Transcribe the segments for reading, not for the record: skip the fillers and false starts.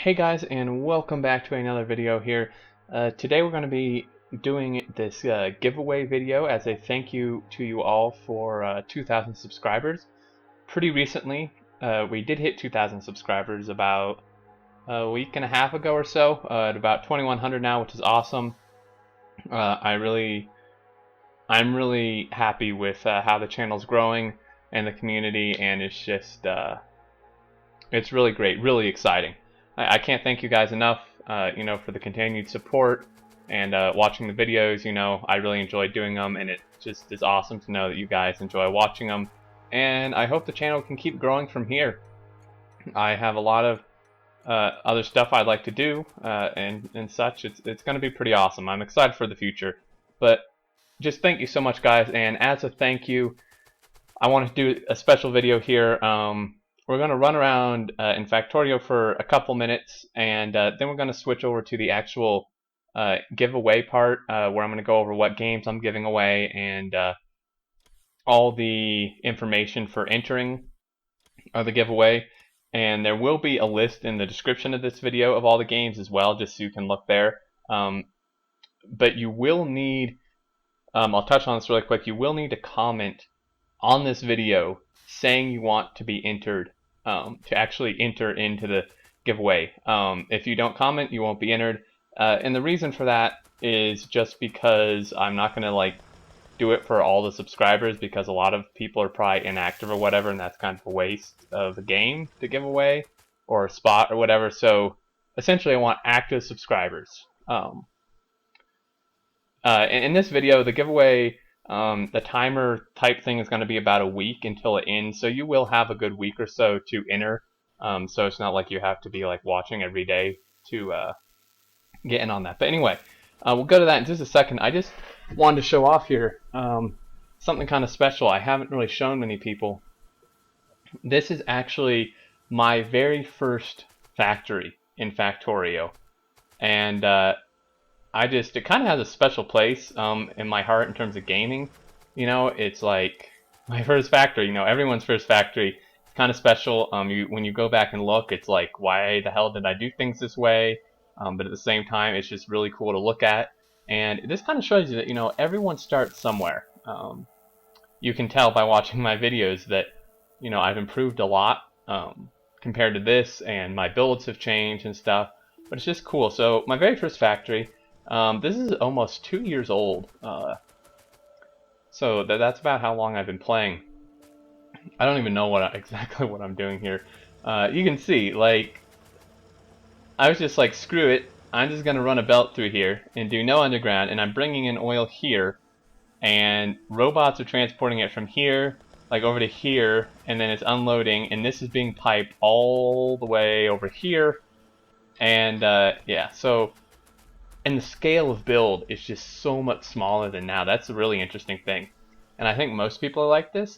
Hey guys, and welcome back to another video here. Today we're going to be doing this giveaway video as a thank you to you all for 2,000 subscribers. Pretty recently, we did hit 2,000 subscribers about a week and a half ago or so, at about 2,100 now, which is awesome. I'm really happy with how the channel's growing and the community, and it's just it's really great, really exciting. I can't thank you guys enough, for the continued support and watching the videos. I really enjoy doing them, and it just is awesome to know that you guys enjoy watching them. And I hope the channel can keep growing from here. I have a lot of other stuff I'd like to do and such. It's going to be pretty awesome. I'm excited for the future. But just thank you so much, guys. And as a thank you, I want to do a special video here. We're going to run around in Factorio for a couple minutes, and then we're going to switch over to the actual giveaway part, where I'm going to go over what games I'm giving away and all the information for entering the giveaway. And there will be a list in the description of this video of all the games as well, just so you can look there. But you will need, I'll touch on this really quick, you will need to comment on this video saying you want to be entered, to actually enter into the giveaway. If you don't comment, you won't be entered. And the reason for that is just because I'm not going to do it for all the subscribers, because a lot of people are probably inactive or whatever, and that's kind of a waste of the game to give away or a spot or whatever. So essentially I want active subscribers. In this video, the giveaway, the timer type thing is going to be about a week until it ends, so you will have a good week or so to enter. So it's not like you have to be watching every day to get in on that. But anyway, we'll go to that in just a second. I just wanted to show off here something kind of special I haven't really shown many people. This is actually my very first factory in Factorio, and it kind of has a special place in my heart in terms of gaming. It's like my first factory. Everyone's first factory. It's kind of special. When you go back and look, it's like, why the hell did I do things this way? But at the same time, it's just really cool to look at. And this kind of shows you that everyone starts somewhere. You can tell by watching my videos that I've improved a lot compared to this, and my builds have changed and stuff. But it's just cool. So my very first factory. This is almost 2 years old, so that's about how long I've been playing. I don't even know exactly what I'm doing here. You can see, I was just like, screw it, I'm just gonna run a belt through here and do no underground, and I'm bringing in oil here, and robots are transporting it from here, over to here, and then it's unloading, and this is being piped all the way over here, and yeah, so. And the scale of build is just so much smaller than now. That's a really interesting thing. And I think most people are like this.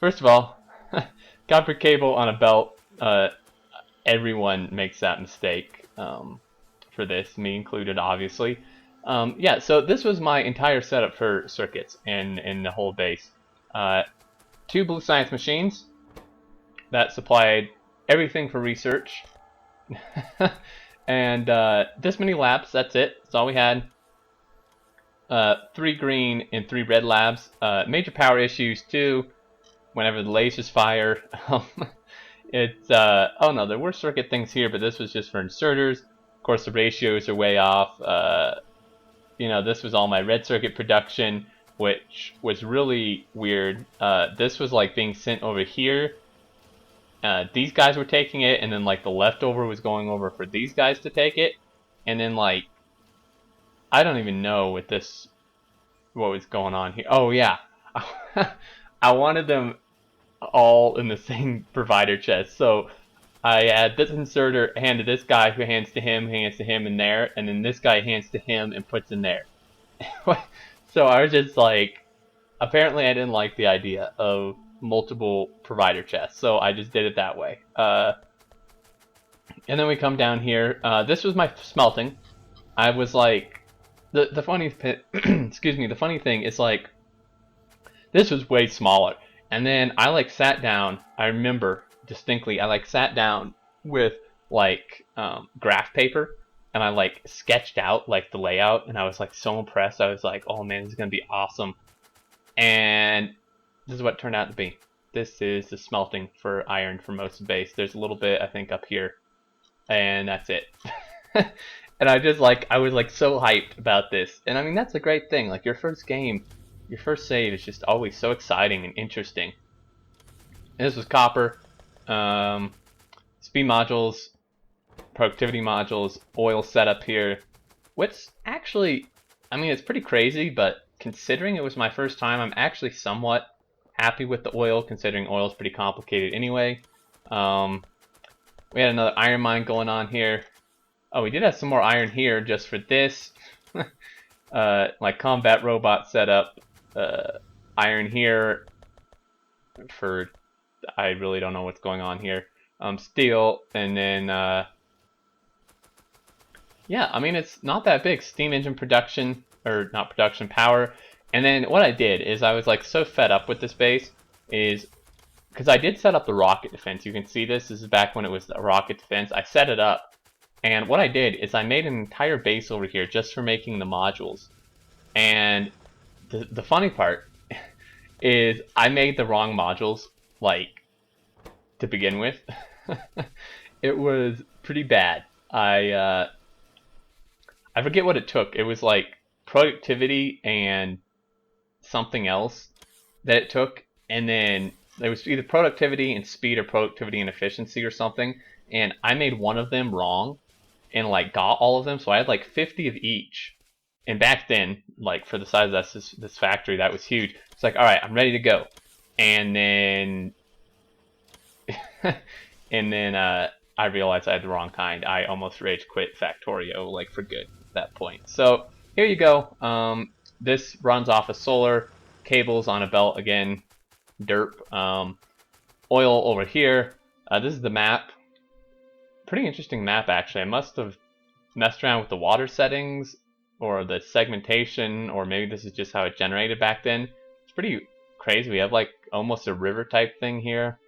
First of all, copper cable on a belt, everyone makes that mistake for this, me included, obviously. Yeah, so this was my entire setup for circuits in the whole base. 2 blue science machines that supplied everything for research. And this many labs, that's it. That's all we had. 3 green and 3 red labs. Major power issues too. Whenever the lasers fire, oh no, there were circuit things here, but this was just for inserters. Of course, the ratios are way off. This was all my red circuit production, which was really weird. This was being sent over here. These guys were taking it, and then the leftover was going over for these guys to take it, and then I don't even know what was going on here. Oh yeah, I wanted them all in the same provider chest, so I had this inserter hand to this guy, who hands to him, in there, and then this guy hands to him and puts in there. So I was just apparently I didn't like the idea of multiple provider chests, so I just did it that way. And then we come down here. This was my smelting. I was the funny excuse me, the funny thing is this was way smaller, and then I sat down. I remember distinctly I sat down with like graph paper, and I like sketched out like the layout, and I was like so impressed. I was like, oh man, this is gonna be awesome. And this is what it turned out to be. This is the smelting for iron for most of the base. There's a little bit I think up here, and that's it. And I was like so hyped about this. And I mean, that's a great thing. Like, your first game, your first save is just always so exciting and interesting. And this was copper, speed modules, productivity modules, oil setup here, which actually, I mean, it's pretty crazy, but considering it was my first time, I'm actually somewhat happy with the oil, considering oil is pretty complicated anyway. We had another iron mine going on here. Oh, we did have some more iron here just for this. Like combat robot setup. Iron here for, I really don't know what's going on here. Steel, and then yeah, I mean, it's not that big. Steam engine production, or not production, power. And then what I did is I was like so fed up with this base, is because I did set up the rocket defense. You can see this is back when it was the rocket defense. I set it up, and what I did is I made an entire base over here just for making the modules. And the funny part is I made the wrong modules, like, to begin with. It was pretty bad. I forget what it took. It was like productivity and something else that it took, and then it was either productivity and speed or productivity and efficiency or something, and I made one of them wrong and like got all of them, so I had like 50 of each. And back then, like, for the size of this factory, that was huge. It's like, all right, I'm ready to go. And then I realized I had the wrong kind. I almost rage quit Factorio, like, for good at that point. So here you go. This runs off of solar cables on a belt again. Derp. Oil over here. This is the map. Pretty interesting map, actually. I must have messed around with the water settings or the segmentation, or maybe this is just how it generated back then. It's pretty crazy. We have like almost a river type thing here.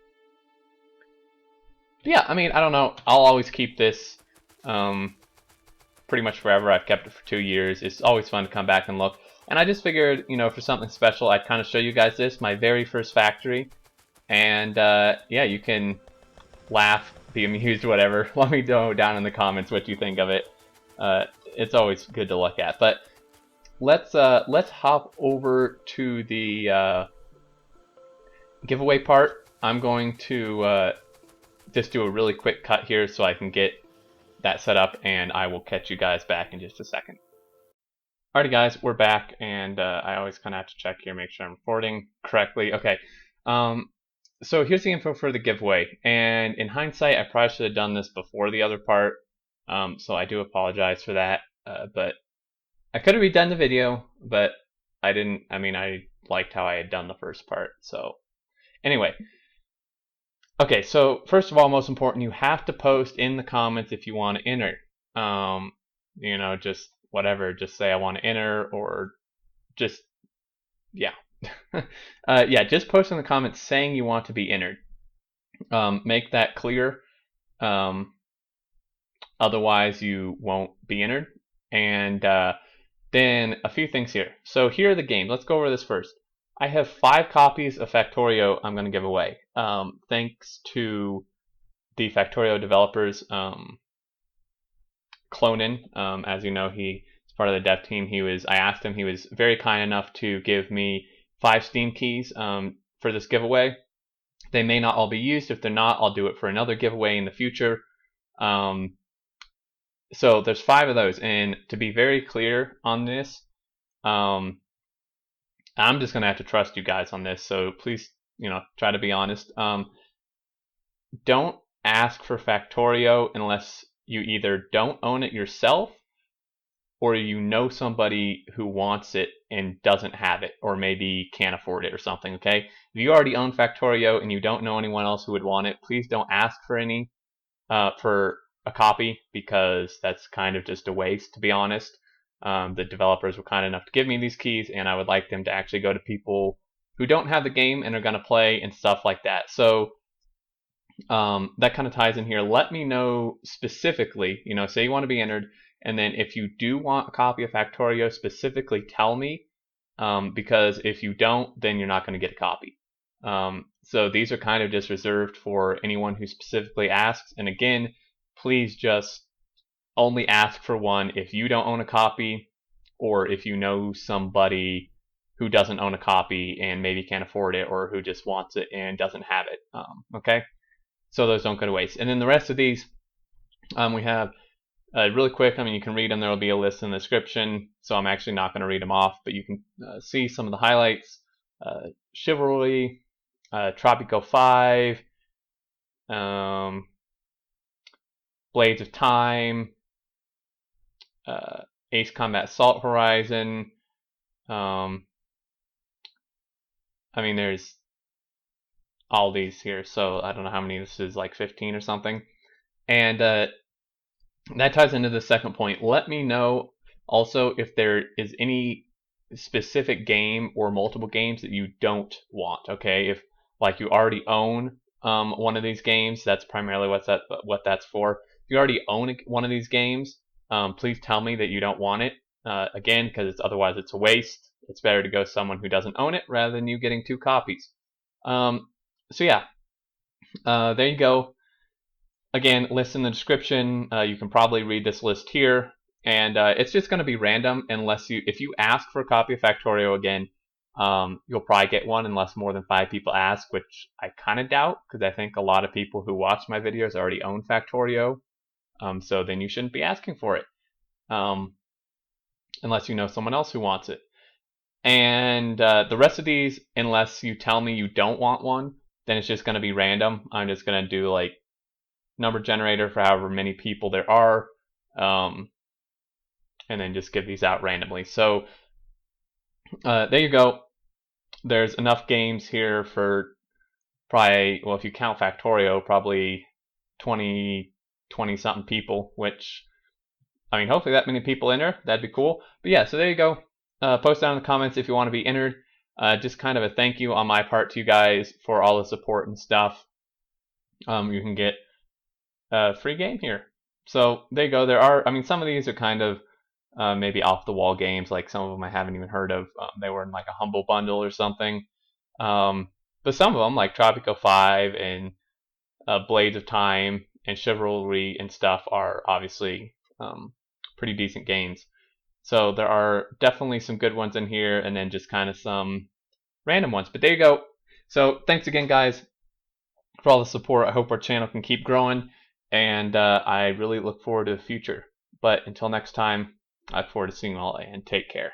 But yeah, I mean, I don't know. I'll always keep this pretty much forever. I've kept it for 2 years. It's always fun to come back and look. And I just figured, you know, for something special, I'd kind of show you guys this, my very first factory. And yeah, you can laugh, be amused, whatever. Let me know down in the comments what you think of it. It's always good to look at. But let's hop over to the giveaway part. I'm going to just do a really quick cut here so I can get that set up, and I will catch you guys back in just a second. Alrighty guys, we're back, and I always kind of have to check here, make sure I'm recording correctly. Okay, so here's the info for the giveaway, and in hindsight, I probably should have done this before the other part, so I do apologize for that, but I could have redone the video, but I didn't. I mean, I liked how I had done the first part, so anyway. Okay, so first of all, most important, you have to post in the comments if you want to enter. You know, just whatever, just say I want to enter, or just, yeah. Yeah, just post in the comments saying you want to be entered. Make that clear. Otherwise, you won't be entered. And then a few things here. So here are the games. Let's go over this first. I have 5 copies of Factorio I'm going to give away. Thanks to the Factorio developers, Clonin. As you know, he's part of the dev team. I asked him, he was very kind enough to give me 5 Steam keys for this giveaway. They may not all be used. If they're not, I'll do it for another giveaway in the future. So there's 5 of those, and to be very clear on this, I'm just gonna have to trust you guys on this, so please, you know, try to be honest. Don't ask for Factorio unless you either don't own it yourself, or you know somebody who wants it and doesn't have it, or maybe can't afford it or something, okay? If you already own Factorio and you don't know anyone else who would want it, please don't ask for any, for a copy, because that's kind of just a waste, to be honest. The developers were kind enough to give me these keys, and I would like them to actually go to people who don't have the game and are going to play and stuff like that. So that kind of ties in here. Let me know specifically, say you want to be entered, and then if you do want a copy of Factorio, specifically tell me, because if you don't, then you're not going to get a copy. So these are kind of just reserved for anyone who specifically asks. And again, please just only ask for one if you don't own a copy, or if you know somebody who doesn't own a copy and maybe can't afford it, or who just wants it and doesn't have it. Okay, so those don't go to waste. And then the rest of these, we have really quick. You can read them. There will be a list in the description, so I'm actually not going to read them off, but you can see some of the highlights. Chivalry, Tropico 5, Blades of Time, Ace Combat Assault Horizon. There's all these here, so I don't know how many this is, like 15 or something. And that ties into the second point. Let me know also if there is any specific game or multiple games that you don't want. Okay, if like you already own one of these games, that's primarily what that's for. If you already own one of these games, please tell me that you don't want it. Again, because otherwise it's a waste. It's better to go someone who doesn't own it rather than you getting 2 copies. So yeah, there you go. Again, list in the description. You can probably read this list here, and it's just going to be random if you ask for a copy of Factorio again, you'll probably get one unless more than 5 people ask, which I kind of doubt, because I think a lot of people who watch my videos already own Factorio, so then you shouldn't be asking for it, unless you know someone else who wants it. And the rest of these, unless you tell me you don't want one, then it's just going to be random. I'm just going to do like number generator for however many people there are, and then just give these out randomly. So there you go. There's enough games here for probably, well, if you count Factorio, probably 20 something people, which, hopefully that many people enter. That'd be cool. But yeah, so there you go. Post down in the comments if you want to be entered. Just kind of a thank you on my part to you guys for all the support and stuff. You can get a free game here. So there you go. There are, some of these are kind of maybe off the wall games. Like some of them I haven't even heard of. They were in like a humble bundle or something. But some of them, like Tropico 5 and Blades of Time and Chivalry and stuff, are obviously pretty decent games. So there are definitely some good ones in here, and then just kind of some random ones. But there you go. So thanks again, guys, for all the support. I hope our channel can keep growing, and I really look forward to the future. But until next time, I look forward to seeing you all, and take care.